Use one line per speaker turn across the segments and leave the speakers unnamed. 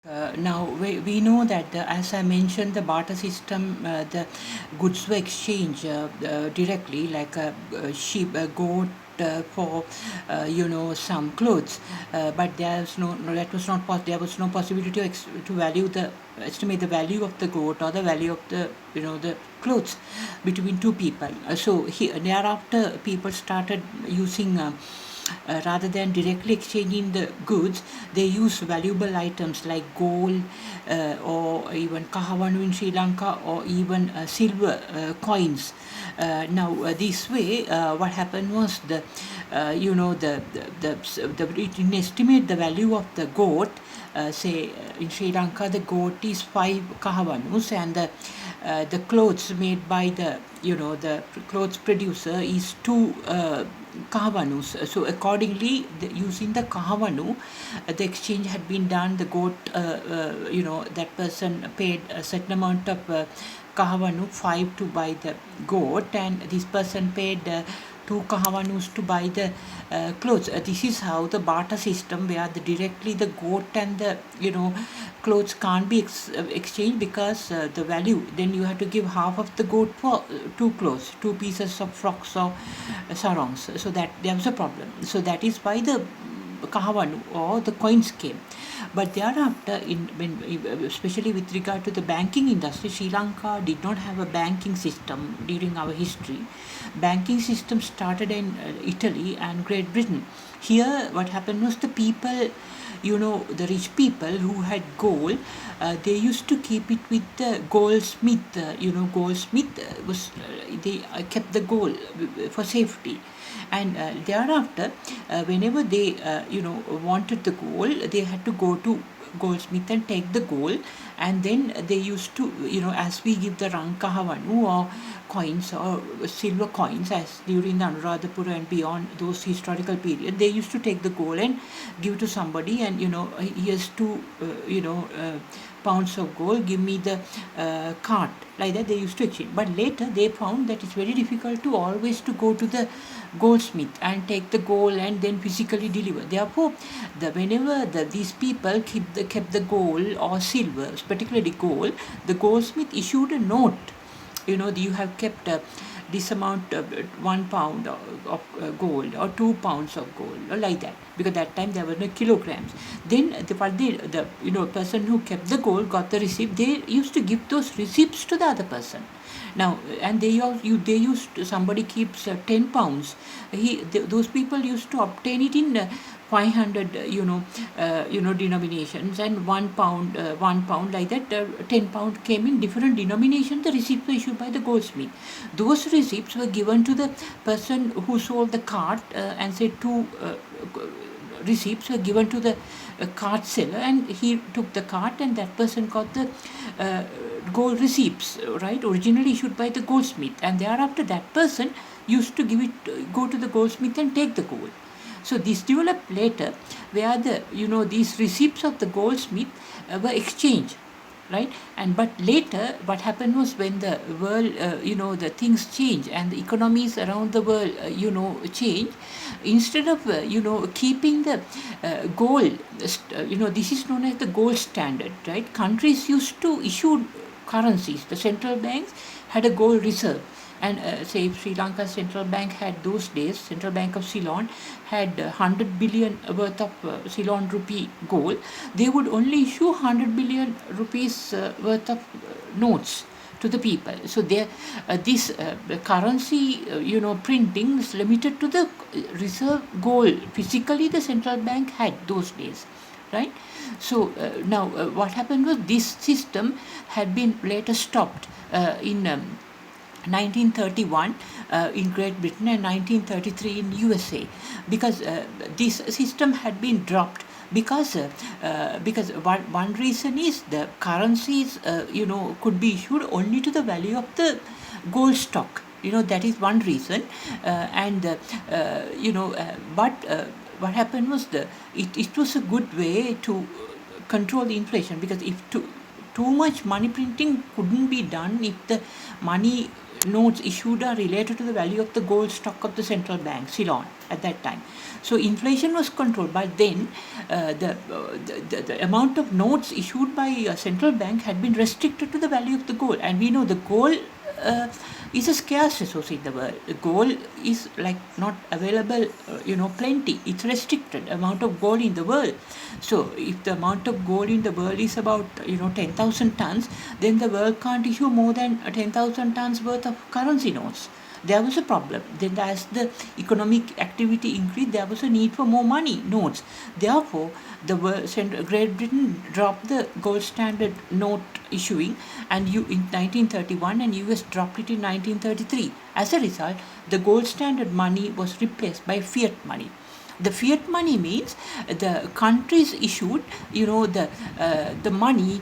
Now we know that as I mentioned, the barter system, the goods were exchanged directly, like a sheep, a goat for some clothes, but there's no that was not there was no possibility to to value the estimate the value of the goat or the value of the the clothes between two people. Thereafter people started using. Rather than directly exchanging the goods, they use valuable items like gold or even kahavanu in Sri Lanka, or even silver coins. This way, what happened was it can estimate the value of the goat. Say in Sri Lanka, the goat is 5 kahavanus, and the clothes made by the clothes producer is 2 kahavanus. So accordingly, using the kahavanu, the exchange had been done. The goat, that person paid a certain amount of kahavanu, 5 to buy the goat, and this person paid 2 kahavanus to buy the clothes. This is how the barter system, where directly the goat and the clothes can't be exchanged, because the value, then you have to give half of the goat for two clothes, two pieces of frocks or sarongs. So that there was a problem. So that is why the kahavanu or the coins came. But thereafter, especially with regard to the banking industry, Sri Lanka did not have a banking system during our history. Banking system started in Italy and Great Britain. Here, what happened was the people, the rich people who had gold, they used to keep it with the goldsmith. Goldsmith they kept the gold for safety, and thereafter, whenever they wanted the gold, they had to go to goldsmith and take the gold, and then they used to, as we give the rankahavanu or coins or silver coins, as during the Anuradhapura and beyond those historical period, they used to take the gold and give to somebody, and here's 2 pounds of gold, give me the cart, like that they used to exchange. But later they found that it's very difficult to always to go to the goldsmith and take the gold and then physically deliver. Therefore, whenever these people kept the gold or silver, particularly gold, the goldsmith issued a note. You have kept this amount of 1 pound of gold, or 2 pounds of gold, or like that, because that time there were no kilograms. Then the person who kept the gold got the receipt. They used to give those receipts to the other person. Now, and they used to, somebody keeps 10 pounds. Those people used to obtain it in 500 denominations, and 1 pound like that. 10 pound came in different denominations. The receipts were issued by the goldsmith. Those receipts were given to the person who sold the cart, and said receipts were given to the cart seller, and he took the cart, and that person got the gold receipts, right, originally issued by the goldsmith, and thereafter that person used to go to the goldsmith and take the gold. So this developed later, where these receipts of the goldsmith were exchanged, right? And but later, what happened was, when the world, the things change and the economies around the world, change. Instead of keeping the gold, this is known as the gold standard, right? Countries used to issue currencies. The central banks had a gold reserve, and say if Sri Lanka's central bank had those days, Central Bank of Ceylon had 100 billion worth of Ceylon rupee gold, they would only issue 100 billion rupees worth of notes to the people. So this currency, printing is limited to the reserve gold physically the central bank had those days, right? So now what happened was, this system had been later stopped in 1931 in Great Britain, and 1933 in USA, because this system had been dropped, because one reason is the currencies could be issued only to the value of the gold stock. That is one reason. But what happened was, it was a good way to control the inflation, because if too much money printing couldn't be done if the money notes issued are related to the value of the gold stock of the central bank, Ceylon, at that time. So inflation was controlled, but then the amount of notes issued by a central bank had been restricted to the value of the gold, and we know the gold uh, is a scarce resource in the world. The gold is like not available, plenty. It's restricted amount of gold in the world. So if the amount of gold in the world is about 10,000 tons, then the world can't issue more than 10,000 tons worth of currency notes. There was a problem. Then, as the economic activity increased, there was a need for more money notes. Therefore, Great Britain dropped the gold standard note issuing, and in 1931, and US dropped it in 1933. As a result, the gold standard money was replaced by fiat money. The fiat money means the countries issued, the money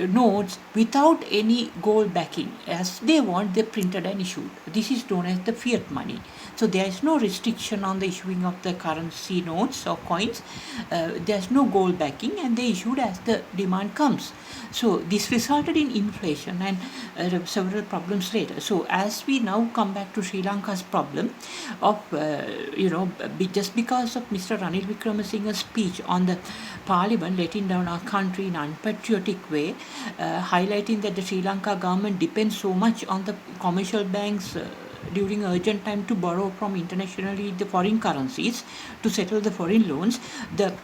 notes without any gold backing. As they want, they printed and issued. This is known as the fiat money. So there is no restriction on the issuing of the currency notes or coins. There is no gold backing, and they issued as the demand comes. So this resulted in inflation and several problems later. So as we now come back to Sri Lanka's problem of, just because of Mr. Ranil Wickremesinghe's speech on the parliament letting down our country in an unpatriotic way, highlighting that the Sri Lanka government depends so much on the commercial banks during urgent time to borrow from internationally the foreign currencies to settle the foreign loans.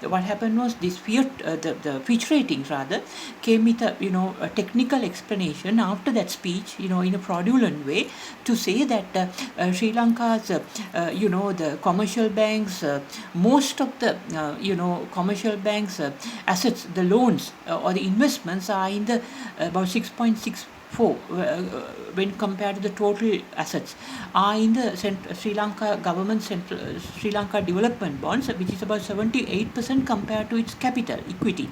What happened was this the Fitch ratings rather came with a technical explanation after that speech, in a fraudulent way, to say that Sri Lanka's the commercial banks, most of the commercial banks assets, the loans or the investments are in the about 6.6 when compared to the total assets are in the Sri Lanka government Sri Lanka development bonds, which is about 78% compared to its capital equity.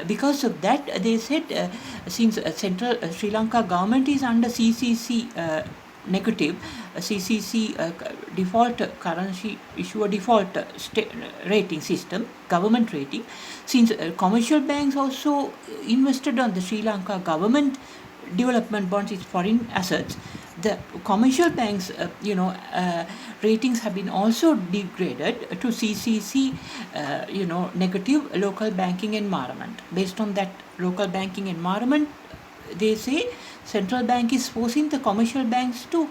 Because of that, they said since central Sri Lanka government is under CCC negative, CCC default currency issue a default rating system, government rating, since commercial banks also invested on the Sri Lanka government development bonds, its foreign assets, the commercial banks ratings have been also degraded to CCC negative local banking environment. Based on that local banking environment, they say central bank is forcing the commercial banks to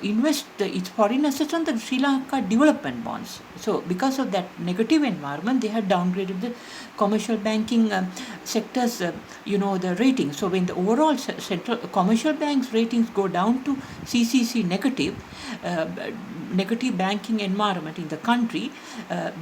invest its foreign assets on the Sri Lanka development bonds. So because of that negative environment, they have downgraded the commercial banking sectors, the ratings. So when the overall central commercial banks ratings go down to CCC negative, negative banking environment in the country,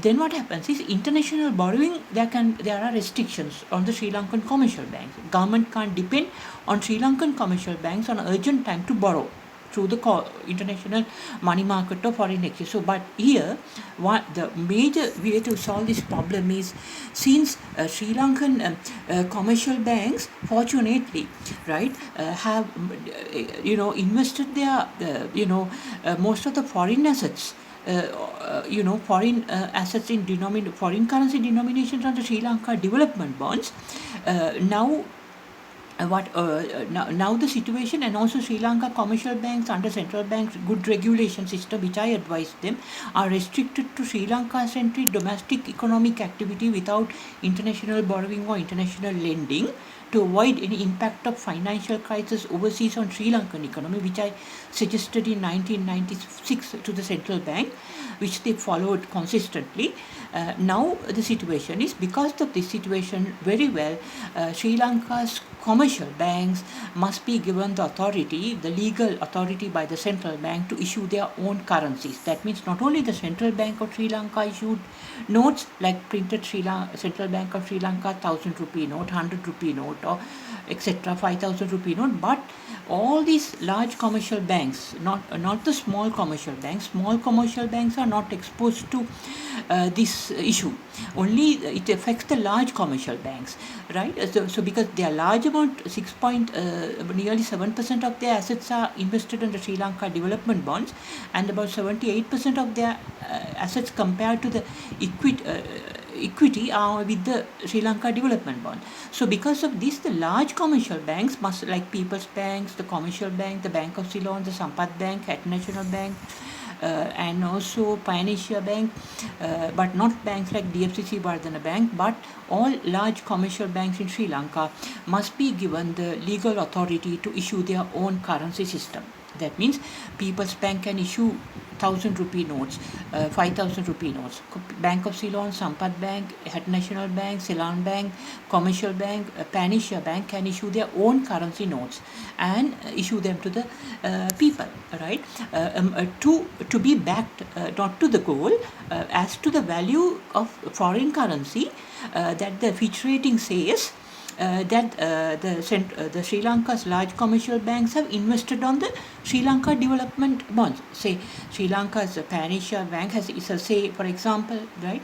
then what happens is international borrowing, there are restrictions on the Sri Lankan commercial banks. Government can't depend on Sri Lankan commercial banks on urgent time to borrow through the international money market or foreign exchange. So, but here, the major way to solve this problem is, since Sri Lankan commercial banks, fortunately, right, have invested their most of the foreign assets. Foreign assets in foreign currency denominations on the Sri Lanka development bonds. Now the situation, and also Sri Lanka commercial banks under central bank's good regulation system, which I advised them, are restricted to Sri Lanka-centric domestic economic activity without international borrowing or international lending, to avoid any impact of financial crisis overseas on Sri Lankan economy, which I suggested in 1996 to the central bank, which they followed consistently. Now the situation is, because of this situation very well, Sri Lanka's commercial banks must be given the authority, the legal authority by the central bank to issue their own currencies. That means not only the central bank of Sri Lanka issued notes, like printed Central Bank of Sri Lanka 1,000 rupee note, 100 rupee note, or etc., 5,000 rupee note, but all these large commercial banks, not the small commercial banks. Small commercial banks are not exposed to this issue. Only it affects the large commercial banks, right? So because they are large amount, nearly 7% of their assets are invested in the Sri Lanka development bonds, and about 78% of their assets compared to the equity with the Sri Lanka development bond. So because of this, the large commercial banks must, like People's Banks, the Commercial Bank, the Bank of Ceylon, the Sampath Bank, Hat National Bank, and also Pioneer Bank, but not banks like DFCC Vardhana Bank, but all large commercial banks in Sri Lanka must be given the legal authority to issue their own currency system. That means People's Bank can issue 1,000 rupee notes, 5,000 rupee notes. Bank of Ceylon, Sampath Bank, Het National Bank, Ceylon Bank, Commercial Bank, Panicia Bank can issue their own currency notes and issue them to the people, right? To be backed, not to the goal, as to the value of foreign currency that the Fitch rating says that the Sri Lanka's large commercial banks have invested on the Sri Lanka development bonds. Say Sri Lanka's Panicia Bank has, say for example, right,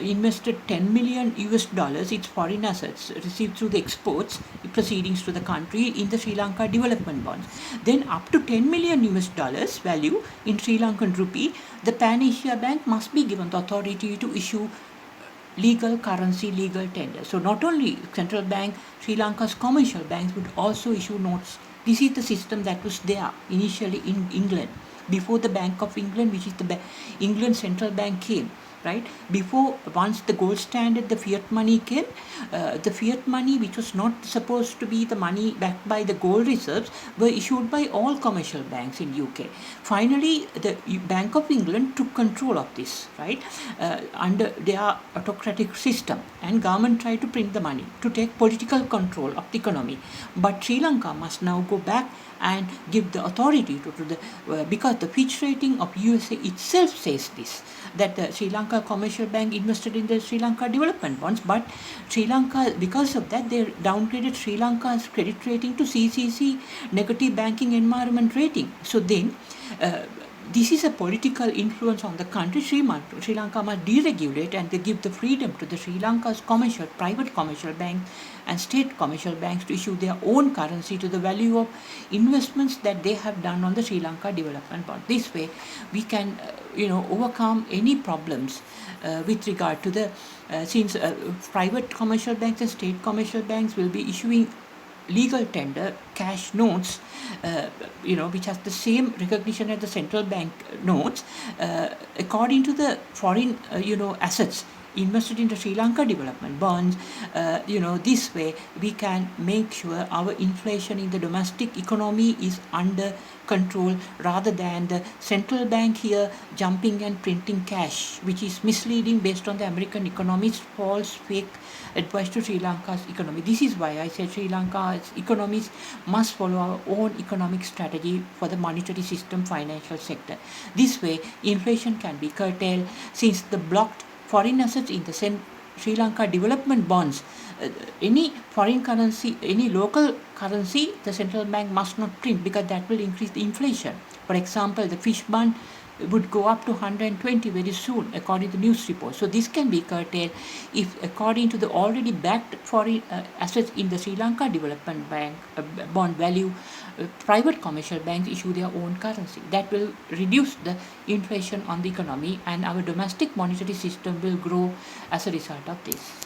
invested 10 million US dollars, its foreign assets received through the exports proceedings to the country, in the Sri Lanka development bonds. Then up to 10 million US dollars value in Sri Lankan rupee, the Panicia Bank must be given the authority to issue legal currency, legal tender. So not only central bank, Sri Lanka's commercial banks would also issue notes. This is the system that was there initially in England, before the Bank of England, which is the England central bank came, right? Before, once the gold standard, the fiat money came, the fiat money, which was not supposed to be the money backed by the gold reserves, were issued by all commercial banks in UK. Finally, the Bank of England took control of this, right, under their autocratic system, and government tried to print the money to take political control of the economy. But Sri Lanka must now go back and give the authority to the because the Fitch rating of USA itself says this, that the Sri Lanka Commercial Bank invested in the Sri Lanka development bonds, but Sri Lanka, because of that, they downgraded Sri Lanka's credit rating to CCC, negative banking environment rating. So then this is a political influence on the country. Sri Lanka must deregulate, and they give the freedom to the Sri Lanka's private commercial banks and state commercial banks to issue their own currency to the value of investments that they have done on the Sri Lanka development bond. This way, we can overcome any problems with regard to the since private commercial banks and state commercial banks will be issuing legal tender cash notes, which has the same recognition as the central bank notes, according to the foreign, assets invested in the Sri Lanka development bonds. This way we can make sure our inflation in the domestic economy is under control, rather than the central bank here jumping and printing cash, which is misleading based on the American economist's false, fake advice to Sri Lanka's economy. This is why I said Sri Lanka's economies must follow our own economic strategy for the monetary system, financial sector. This way, inflation can be curtailed, since the blocked foreign assets in the Sri Lanka development bonds, any foreign currency, any local currency, the central bank must not print, because that will increase the inflation. For example, the fish bond would go up to 120 very soon, according to news reports. So this can be curtailed if, according to the already backed foreign assets in the Sri Lanka Development Bank bond value, private commercial banks issue their own currency. That will reduce the inflation on the economy, and our domestic monetary system will grow as a result of this.